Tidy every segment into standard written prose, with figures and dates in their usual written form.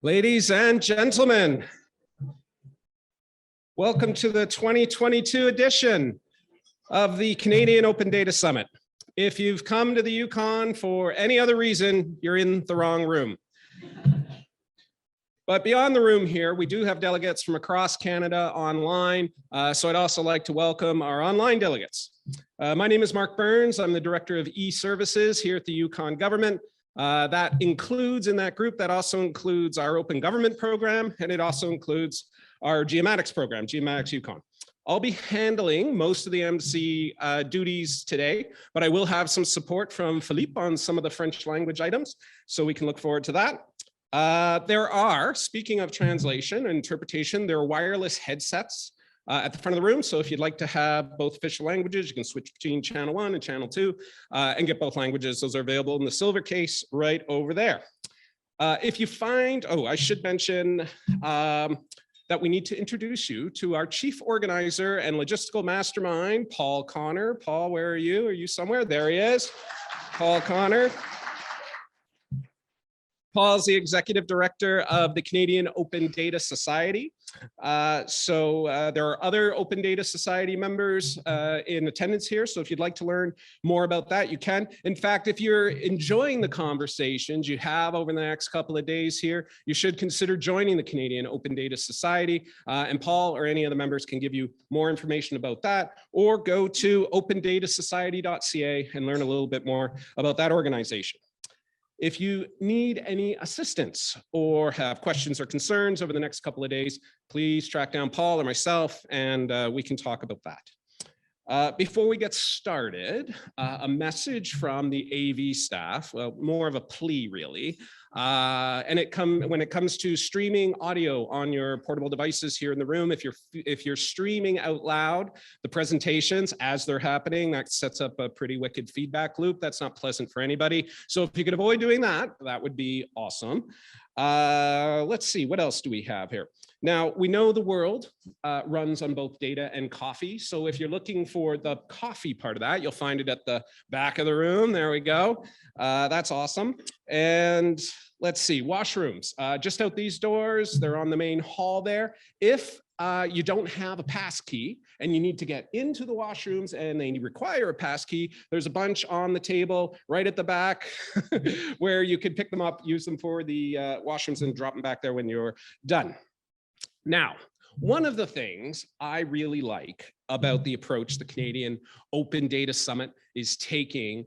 Ladies and gentlemen, welcome to the 2022 edition of the Canadian Open Data Summit. If you've come to the Yukon for any other reason, you're in the wrong room. But beyond the room here, we do have delegates from across Canada online, so I'd also like to welcome our online delegates. My name is Mark Burns. I'm the Director of E-Services here at the Yukon government. That includes in that group, that also includes our open government program, and it also includes our geomatics program, Geomatics Yukon. I'll be handling most of the MC duties today, but I will have some support from Philippe on some of the French language items, so we can look forward to that. There are, speaking of translation and interpretation, there are wireless headsets at the front of the room. So if you'd like to have both official languages, you can switch between channel 1 and channel 2 and get both languages. Those are available in the silver case right over there. If you find, I should mention that we need to introduce you to our chief organizer and logistical mastermind, Paul Connor. Paul, where are you? Are you somewhere? There he is, Paul Connor. Paul's the executive director of the Canadian Open Data Society. There are other Open Data Society members in attendance here. So if you'd like to learn more about that, you can. In fact, if you're enjoying the conversations you have over the next couple of days here, you should consider joining the Canadian Open Data Society. And Paul or any of the members can give you more information about that, or go to opendatasociety.ca and learn a little bit more about that organization. If you need any assistance or have questions or concerns over the next couple of days, please track down Paul or myself, and we can talk about that. Before we get started, a message from the AV staff, well, more of a plea really. When it comes to streaming audio on your portable devices here in the room, if you're streaming out loud the presentations as they're happening, that sets up a pretty wicked feedback loop. That's not pleasant for anybody. So if you could avoid doing that, that would be awesome. Let's see, what else do we have here? Now, we know the world runs on both data and coffee. So if you're looking for the coffee part of that, you'll find it at the back of the room. There we go. That's awesome. And let's see, washrooms, just out these doors. They're on the main hall there. If you don't have a pass key and you need to get into the washrooms and they require a pass key, there's a bunch on the table right at the back where you could pick them up, use them for the washrooms, and drop them back there when you're done. Now, one of the things I really like about the approach the Canadian Open Data Summit is taking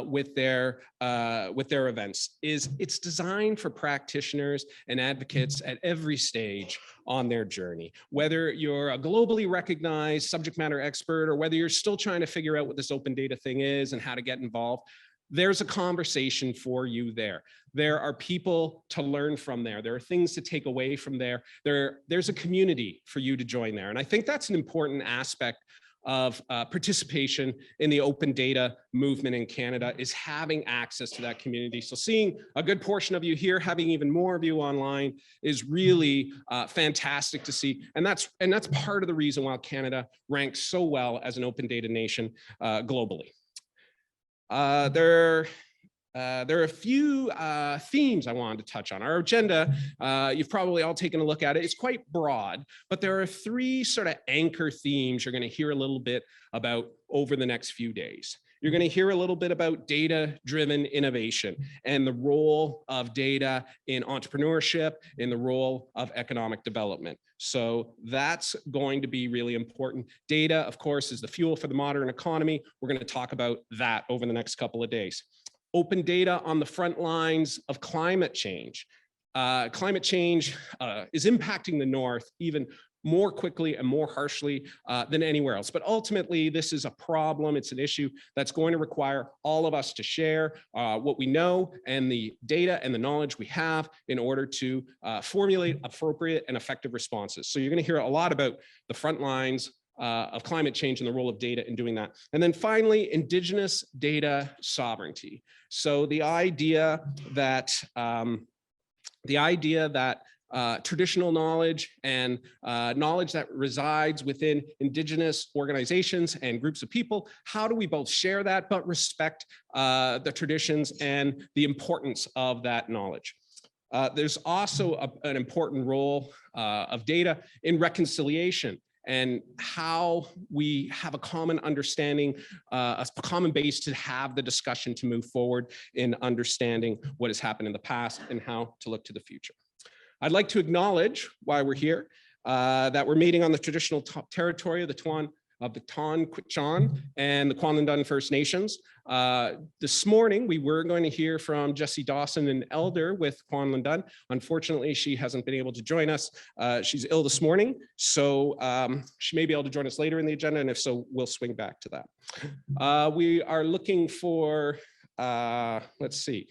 with their events is it's designed for practitioners and advocates at every stage on their journey. Whether you're a globally recognized subject matter expert or whether you're still trying to figure out what this open data thing is and how to get involved, there's a conversation for you there. There are people to learn from there. There are things to take away from there. There's a community for you to join there. And I think that's an important aspect of participation in the open data movement in Canada, is having access to that community. So seeing a good portion of you here, having even more of you online is really fantastic to see. And that's part of the reason why Canada ranks so well as an open data nation globally. There are a few themes I wanted to touch on. Our agenda, you've probably all taken a look at it. It's quite broad, but there are 3 sort of anchor themes you're going to hear a little bit about over the next few days. You're going to hear a little bit about data-driven innovation and the role of data in entrepreneurship, in the role of economic development. So that's going to be really important. Data, of course, is the fuel for the modern economy. We're going to talk about that over the next couple of days. Open data on the front lines of climate change. Climate change is impacting the North even more quickly and more harshly than anywhere else. But ultimately, this is a problem. It's an issue that's going to require all of us to share what we know and the data and the knowledge we have in order to formulate appropriate and effective responses. So you're going to hear a lot about the front lines of climate change and the role of data in doing that. And then finally, Indigenous data sovereignty. So the idea that traditional knowledge and knowledge that resides within Indigenous organizations and groups of people, how do we both share that but respect the traditions and the importance of that knowledge? There's also an important role of data in reconciliation and how we have a common understanding, a common base to have the discussion to move forward in understanding what has happened in the past and how to look to the future. I'd like to acknowledge why we're here, that we're meeting on the traditional territory of the Tonquichan and the Kwanlundun First Nations. This morning, we were going to hear from Jessie Dawson, an elder with Kwanlundun. Unfortunately, she hasn't been able to join us. She's ill this morning, so she may be able to join us later in the agenda, and if so, we'll swing back to that. We are looking for, let's see,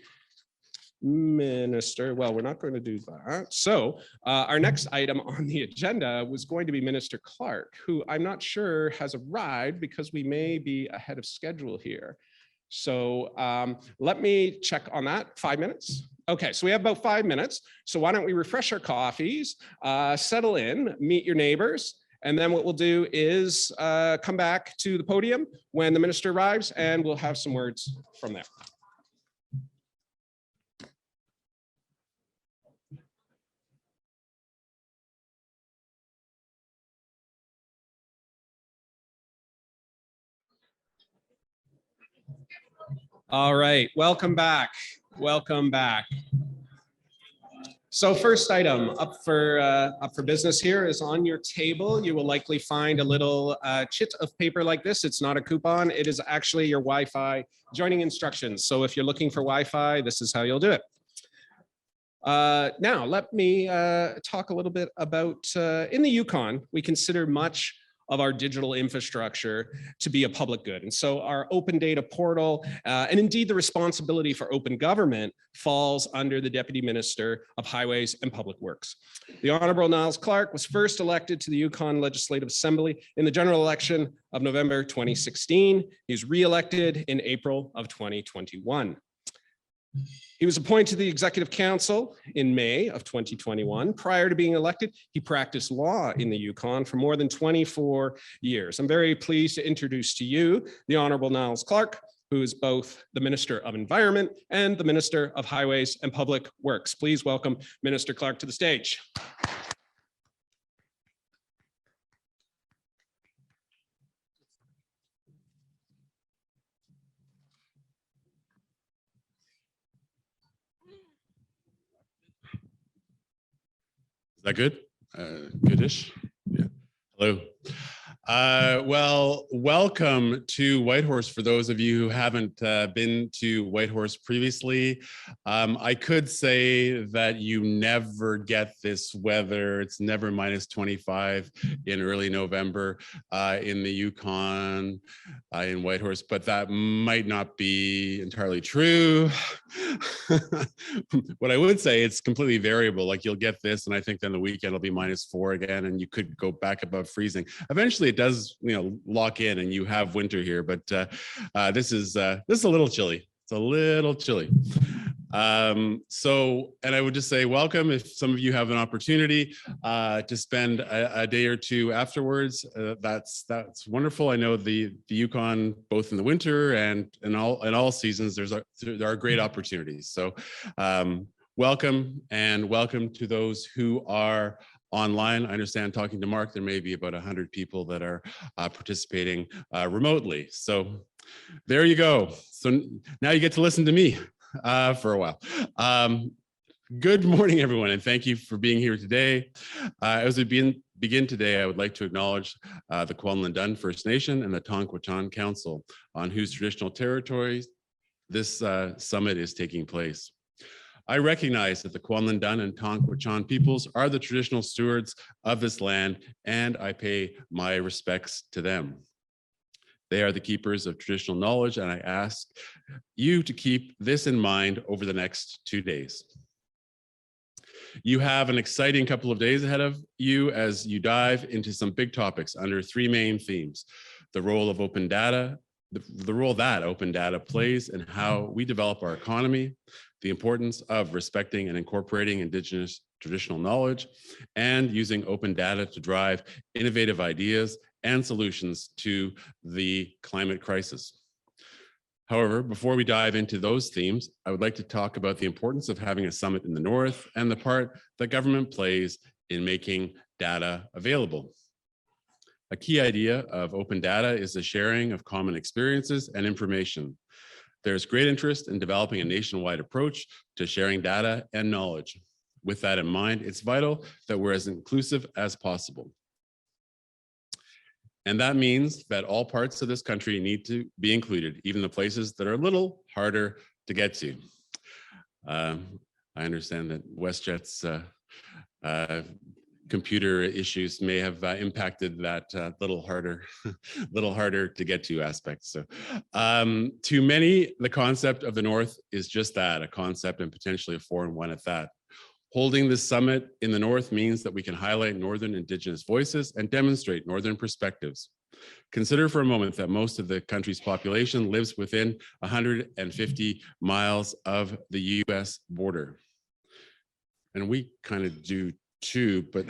Minister, well, we're not going to do that. So our next item on the agenda was going to be Minister Clark, who I'm not sure has arrived because we may be ahead of schedule here. So let me check on that. 5 minutes? Okay, so we have about 5 minutes. So why don't we refresh our coffees, settle in, meet your neighbors, and then what we'll do is come back to the podium when the minister arrives, and we'll have some words from there. All right, welcome back. Welcome back. So first item up for business here is on your table. You will likely find a little chit of paper like this. It's not a coupon. It is actually your Wi-Fi joining instructions. So if you're looking for Wi-Fi, this is how you'll do it. Now, let me talk a little bit about, in the Yukon, we consider much of our digital infrastructure to be a public good. And so our open data portal, and indeed the responsibility for open government, falls under the Deputy Minister of Highways and Public Works. The Honorable Niles Clark was first elected to the Yukon Legislative Assembly in the general election of November 2016. He was re-elected in April of 2021. He was appointed to the Executive Council in May of 2021. Prior to being elected, he practiced law in the Yukon for more than 24 years. I'm very pleased to introduce to you the Honorable Niles Clark, who is both the Minister of Environment and the Minister of Highways and Public Works. Please welcome Minister Clark to the stage. Is that good? Goodish? Yeah. Hello. Well, welcome to Whitehorse. For those of you who haven't been to Whitehorse previously, I could say that you never get this weather. It's never minus 25 in early November in the Yukon, in Whitehorse, but that might not be entirely true. What I would say, it's completely variable. Like you'll get this, and I think then the weekend will be -4 again, and you could go back above freezing. Eventually, it does, lock in, and you have winter here. But this is a little chilly. It's a little chilly. And I would just say welcome. If some of you have an opportunity to spend a day or two afterwards, that's wonderful. I know the Yukon, both in the winter and in all seasons, there are great opportunities. So welcome, and welcome to those who are online. I understand, talking to Mark, there may be about 100 people that are participating remotely. So there you go. So now you get to listen to me for a while. Good morning, everyone, and thank you for being here today. As we begin today, I would like to acknowledge the Kwanlundun First Nation and the Tonquichan Council, on whose traditional territories this summit is taking place. I recognize that the Kwanlundun and Tonquichan peoples are the traditional stewards of this land, and I pay my respects to them. They are the keepers of traditional knowledge, and I ask you to keep this in mind over the next 2 days. You have an exciting couple of days ahead of you as you dive into some big topics under 3 main themes: the role of open data, the role that open data plays in how we develop our economy, the importance of respecting and incorporating Indigenous traditional knowledge, and using open data to drive innovative ideas and solutions to the climate crisis. However, before we dive into those themes, I would like to talk about the importance of having a summit in the North and the part that government plays in making data available. A key idea of open data is the sharing of common experiences and information. There's great interest in developing a nationwide approach to sharing data and knowledge. With that in mind, it's vital that we're as inclusive as possible. And that means that all parts of this country need to be included, even the places that are a little harder to get to. I understand that WestJet's computer issues may have impacted that little harder to get to aspect. So to many, the concept of the North is just that, a concept, and potentially a foreign one at that. Holding this summit in the North means that we can highlight Northern Indigenous voices and demonstrate Northern perspectives. Consider for a moment that most of the country's population lives within 150 miles of the US border. And we kind of do too, but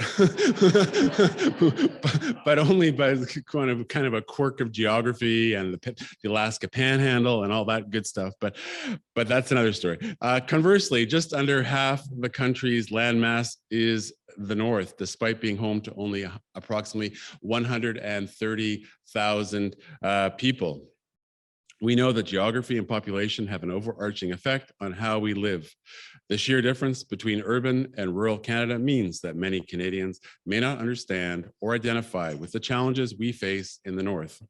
but only by kind of a quirk of geography and the Alaska Panhandle and all that good stuff. But that's another story. Conversely, just under half the country's landmass is the North, despite being home to only approximately 130,000 people. We know that geography and population have an overarching effect on how we live. The sheer difference between urban and rural Canada means that many Canadians may not understand or identify with the challenges we face in the North.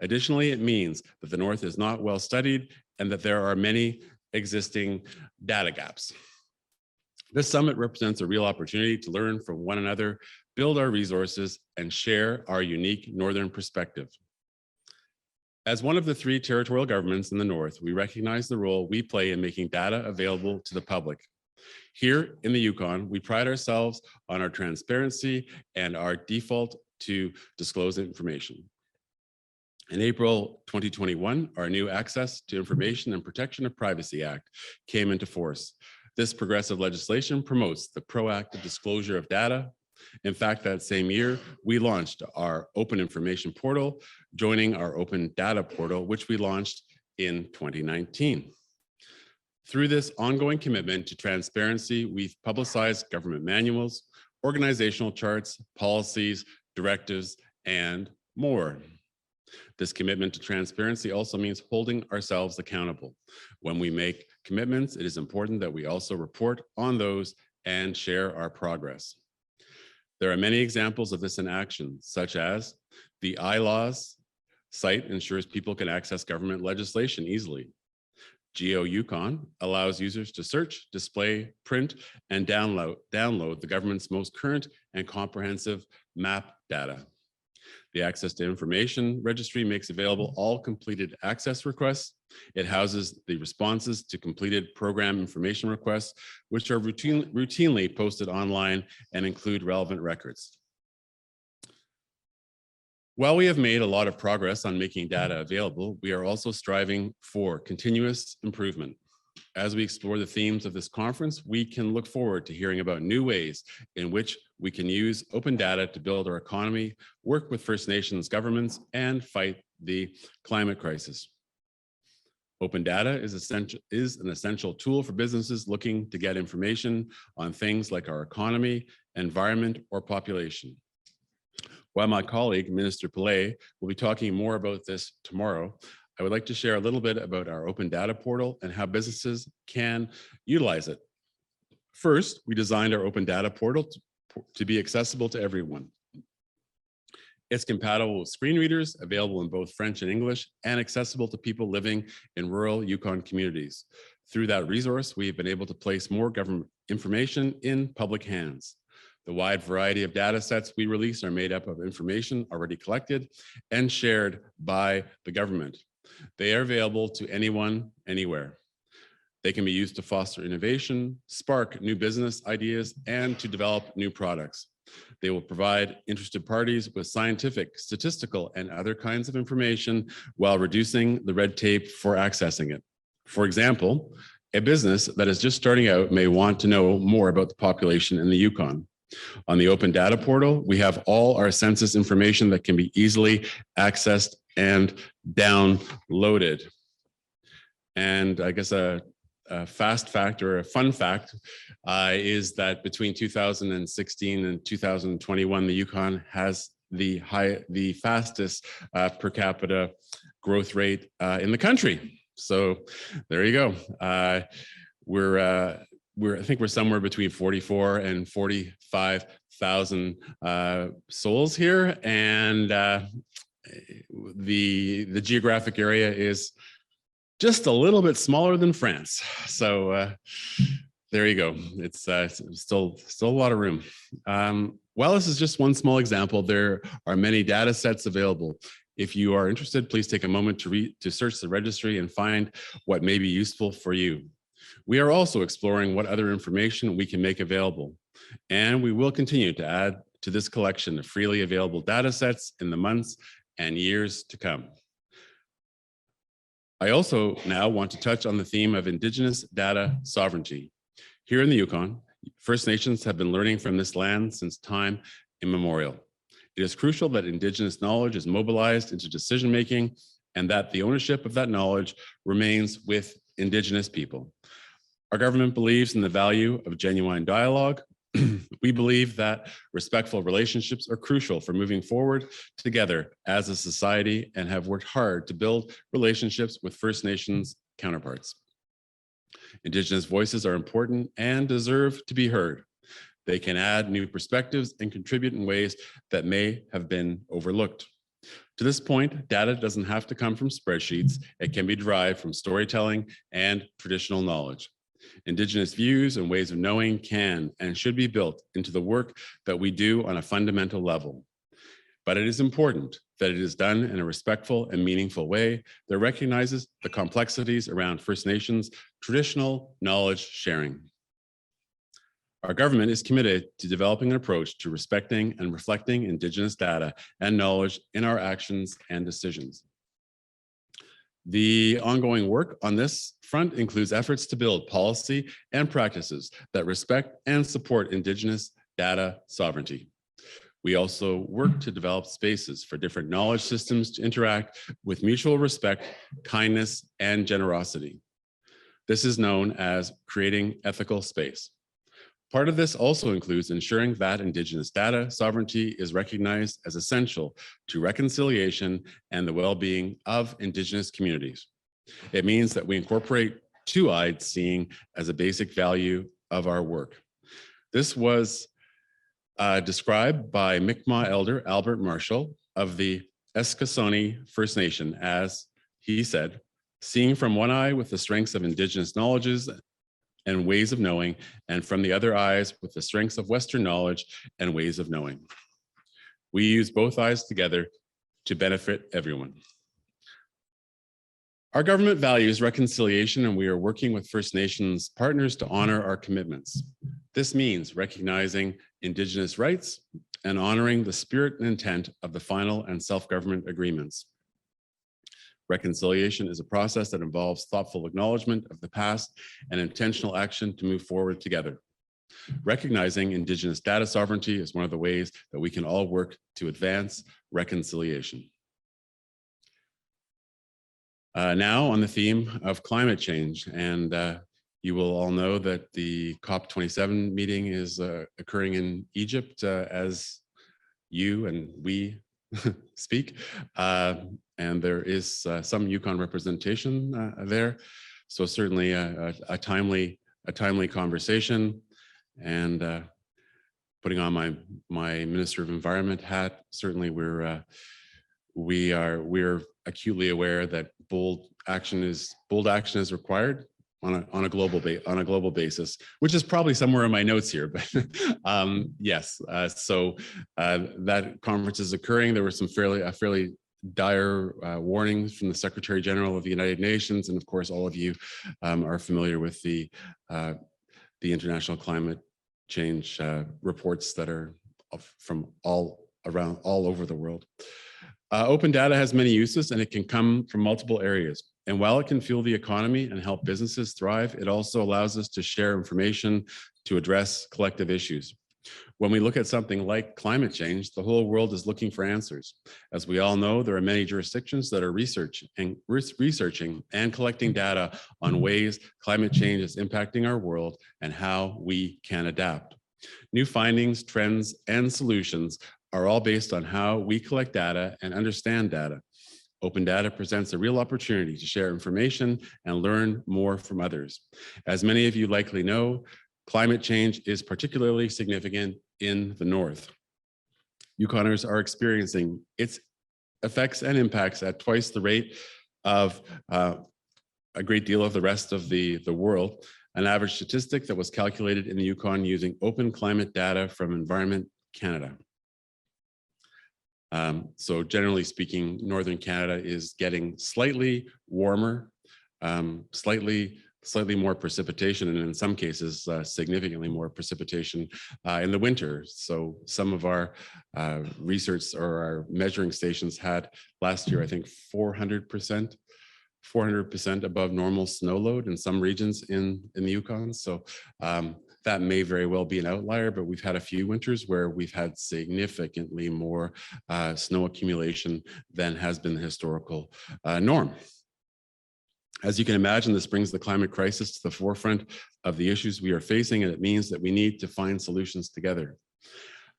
Additionally, it means that the North is not well studied and that there are many existing data gaps. This summit represents a real opportunity to learn from one another, build our resources, and share our unique Northern perspective. As one of the 3 territorial governments in the North, we recognize the role we play in making data available to the public. Here in the Yukon, we pride ourselves on our transparency and our default to disclose information. In April 2021, our new Access to Information and Protection of Privacy Act came into force. This progressive legislation promotes the proactive disclosure of data. In fact, that same year, we launched our Open Information Portal, joining our Open Data Portal, which we launched in 2019. Through this ongoing commitment to transparency, we've publicized government manuals, organizational charts, policies, directives, and more. This commitment to transparency also means holding ourselves accountable. When we make commitments, it is important that we also report on those and share our progress. There are many examples of this in action, such as the iLaws site ensures people can access government legislation easily. Yukon allows users to search, display, print, and download the government's most current and comprehensive map data. The Access to Information Registry makes available all completed access requests. It houses the responses to completed program information requests, which are routinely posted online and include relevant records. While we have made a lot of progress on making data available, we are also striving for continuous improvement. As we explore the themes of this conference, we can look forward to hearing about new ways in which we can use open data to build our economy, work with First Nations governments, and fight the climate crisis. Open data is an essential tool for businesses looking to get information on things like our economy, environment, or population. While my colleague, Minister Pillay, will be talking more about this tomorrow, I would like to share a little bit about our open data portal and how businesses can utilize it. First, we designed our open data portal to be accessible to everyone. It's compatible with screen readers, available in both French and English, and accessible to people living in rural Yukon communities. Through that resource, we've been able to place more government information in public hands. The wide variety of data sets we release are made up of information already collected and shared by the government. They are available to anyone, anywhere. They can be used to foster innovation, spark new business ideas, and to develop new products. They will provide interested parties with scientific, statistical, and other kinds of information while reducing the red tape for accessing it. For example, a business that is just starting out may want to know more about the population in the Yukon. On the Open Data Portal, we have all our census information that can be easily accessed and downloaded. And I guess a fast fact or a fun fact is that between 2016 and 2021, the Yukon has the fastest per capita growth rate in the country. So there you go. I think we're somewhere between 44 and 45,000 souls here, and the geographic area is just a little bit smaller than France. So there you go. It's still a lot of room. While this is just one small example, there are many data sets available. If you are interested, please take a moment to search the registry and find what may be useful for you. We are also exploring what other information we can make available, and we will continue to add to this collection of freely available data sets in the months and years to come. I also now want to touch on the theme of Indigenous data sovereignty. Here in the Yukon, First Nations have been learning from this land since time immemorial. It is crucial that Indigenous knowledge is mobilized into decision-making and that the ownership of that knowledge remains with Indigenous people. Our government believes in the value of genuine dialogue. We believe that respectful relationships are crucial for moving forward together as a society and have worked hard to build relationships with First Nations counterparts. Indigenous voices are important and deserve to be heard. They can add new perspectives and contribute in ways that may have been overlooked. To this point, data doesn't have to come from spreadsheets. It can be derived from storytelling and traditional knowledge. Indigenous views and ways of knowing can and should be built into the work that we do on a fundamental level. But it is important that it is done in a respectful and meaningful way that recognizes the complexities around First Nations traditional knowledge sharing. Our government is committed to developing an approach to respecting and reflecting Indigenous data and knowledge in our actions and decisions. The ongoing work on this front includes efforts to build policy and practices that respect and support Indigenous data sovereignty. We also work to develop spaces for different knowledge systems to interact with mutual respect, kindness, and generosity. This is known as creating ethical space. Part of this also includes ensuring that Indigenous data sovereignty is recognized as essential to reconciliation and the well-being of Indigenous communities. It means that we incorporate two-eyed seeing as a basic value of our work. This was described by Mi'kmaq elder Albert Marshall of the Eskasoni First Nation as, he said, seeing from one eye with the strengths of Indigenous knowledges and ways of knowing, and from the other eyes with the strengths of Western knowledge and ways of knowing. We use both eyes together to benefit everyone. Our government values reconciliation, and we are working with First Nations partners to honor our commitments. This means recognizing Indigenous rights and honoring the spirit and intent of the final and self-government agreements. Reconciliation is a process that involves thoughtful acknowledgement of the past and intentional action to move forward together. Recognizing Indigenous data sovereignty is one of the ways that we can all work to advance reconciliation. Now on the theme of climate change, and you will all know that the COP27 meeting is occurring in Egypt as you and we speak. And there is some Yukon representation there. So certainly a timely conversation, and putting on my Minister of Environment hat, certainly we're acutely aware that bold action is required on a global basis, which is probably somewhere in my notes here, but yes. So that conference is occurring. There were some fairly dire warnings from the Secretary General of the United Nations, and of course, all of you are familiar with the international climate change reports that are from all over the world. Open data has many uses, and it can come from multiple areas. And while it can fuel the economy and help businesses thrive, it also allows us to share information to address collective issues. When we look at something like climate change, the whole world is looking for answers. As we all know, there are many jurisdictions that are researching and collecting data on ways climate change is impacting our world and how we can adapt. New findings, trends, and solutions are all based on how we collect data and understand data. Open data presents a real opportunity to share information and learn more from others. As many of you likely know, climate change is particularly significant in the North. Yukoners are experiencing its effects and impacts at twice the rate of a great deal of the rest of the world. An average statistic that was calculated in the Yukon using open climate data from Environment Canada. So generally speaking, Northern Canada is getting slightly warmer, slightly more precipitation, and in some cases, significantly more precipitation in the winter. So some of our research or our measuring stations had last year, I think 400% above normal snow load in some regions in the Yukon. So that may very well be an outlier, but we've had a few winters where we've had significantly more snow accumulation than has been the historical norm. As you can imagine, this brings the climate crisis to the forefront of the issues we are facing, and it means that we need to find solutions together.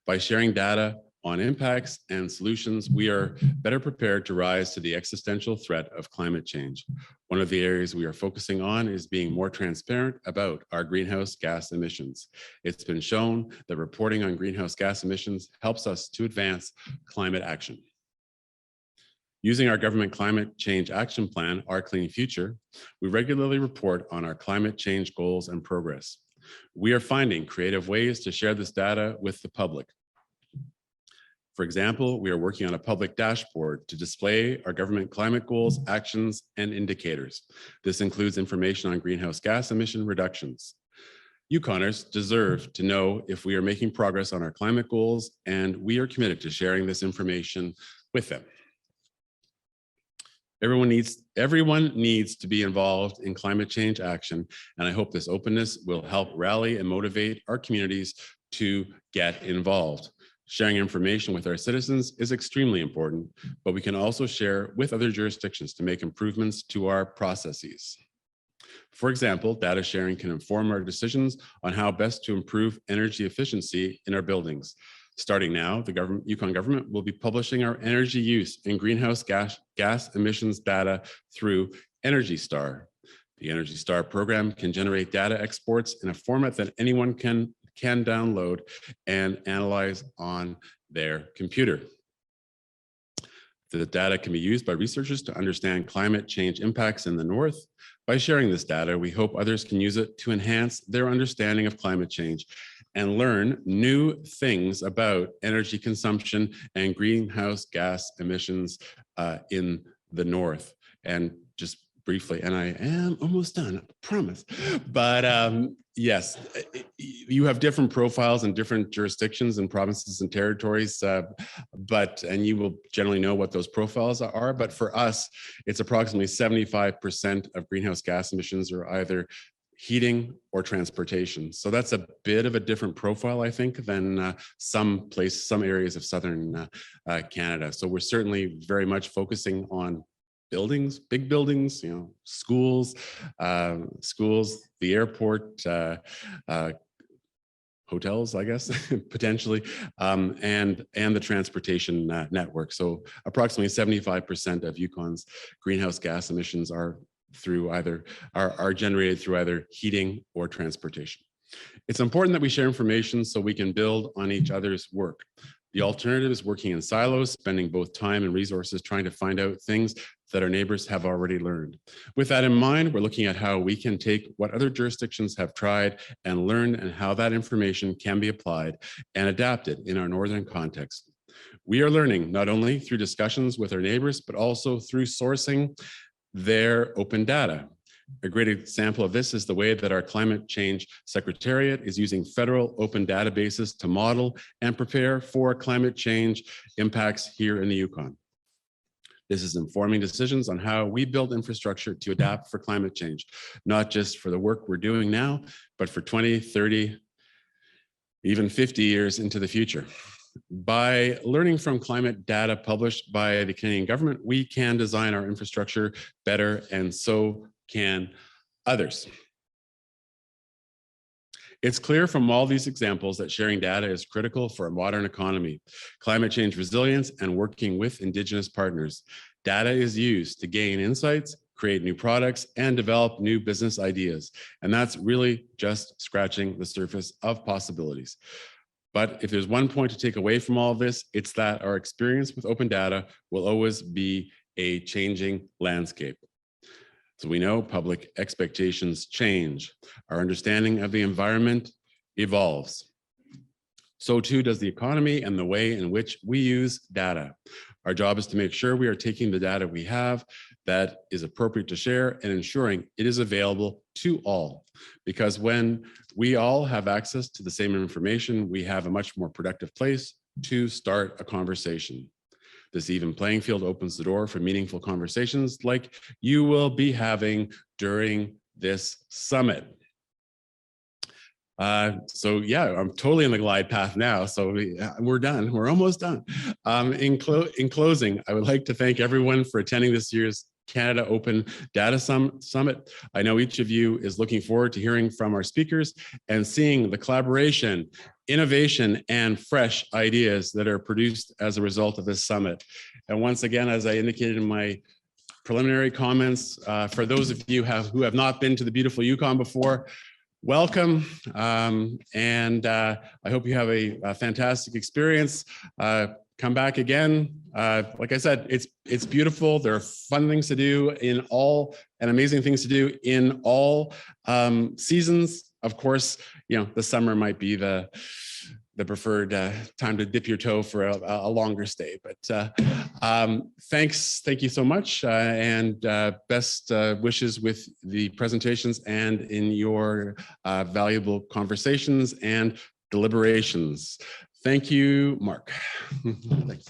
By sharing data on impacts and solutions, we are better prepared to rise to the existential threat of climate change. One of the areas we are focusing on is being more transparent about our greenhouse gas emissions. It's been shown that reporting on greenhouse gas emissions helps us to advance climate action. Using our government climate change action plan, Our Clean Future, we regularly report on our climate change goals and progress. We are finding creative ways to share this data with the public. For example, we are working on a public dashboard to display our government climate goals, actions, and indicators. This includes information on greenhouse gas emission reductions. Yukoners deserve to know if we are making progress on our climate goals, and we are committed to sharing this information with them. Everyone needs to be involved in climate change action, and I hope this openness will help rally and motivate our communities to get involved. Sharing information with our citizens is extremely important, but we can also share with other jurisdictions to make improvements to our processes. For example, data sharing can inform our decisions on how best to improve energy efficiency in our buildings. Starting now, the Yukon government will be publishing our energy use and greenhouse gas emissions data through Energy Star. The Energy Star program can generate data exports in a format that anyone can download and analyze on their computer. The data can be used by researchers to understand climate change impacts in the North. By sharing this data, we hope others can use it to enhance their understanding of climate change and learn new things about energy consumption and greenhouse gas emissions in the North. And just briefly, and I am almost done, I promise. But yes, you have different profiles in different jurisdictions and provinces and territories, and you will generally know what those profiles are. But for us, it's approximately 75% of greenhouse gas emissions are either heating or transportation. So that's a bit of a different profile, I think, than some areas of Southern Canada. So we're certainly very much focusing on buildings, big buildings, schools, the airport, hotels, I guess, potentially, and the transportation network. So approximately 75% of Yukon's greenhouse gas emissions are generated through either heating or transportation. It's important that we share information so we can build on each other's work. The alternative is working in silos, spending both time and resources trying to find out things that our neighbors have already learned. With that in mind, we're looking at how we can take what other jurisdictions have tried and learn, and how that information can be applied and adapted in our northern context. We are learning not only through discussions with our neighbors, but also through sourcing their open data. A great example of this is the way that our Climate Change Secretariat is using federal open databases to model and prepare for climate change impacts here in the Yukon. This is informing decisions on how we build infrastructure to adapt for climate change, not just for the work we're doing now, but for 20, 30, even 50 years into the future. By learning from climate data published by the Canadian government, we can design our infrastructure better, and so can others. It's clear from all these examples that sharing data is critical for a modern economy, climate change resilience, and working with Indigenous partners. Data is used to gain insights, create new products, and develop new business ideas. And that's really just scratching the surface of possibilities. But if there's one point to take away from all of this, it's that our experience with open data will always be a changing landscape. So we know public expectations change. Our understanding of the environment evolves. So too does the economy and the way in which we use data. Our job is to make sure we are taking the data we have that is appropriate to share and ensuring it is available to all. Because when we all have access to the same information, we have a much more productive place to start a conversation. This even playing field opens the door for meaningful conversations like you will be having during this summit. So yeah, I'm totally on the glide path now. So we're done. We're almost done. In closing, I would like to thank everyone for attending this year's Canada Open Data Summit. I know each of you is looking forward to hearing from our speakers and seeing the collaboration, innovation, and fresh ideas that are produced as a result of this summit. And once again, as I indicated in my preliminary comments, for those of you who have not been to the beautiful Yukon before, welcome, and I hope you have a fantastic experience. Come back again. Like I said, it's beautiful. There are fun things to do and amazing things to do in all seasons. Of course, the summer might be the preferred time to dip your toe for a longer stay. But thank you so much, and best wishes with the presentations and in your valuable conversations and deliberations. Thank you, Mark. Thanks.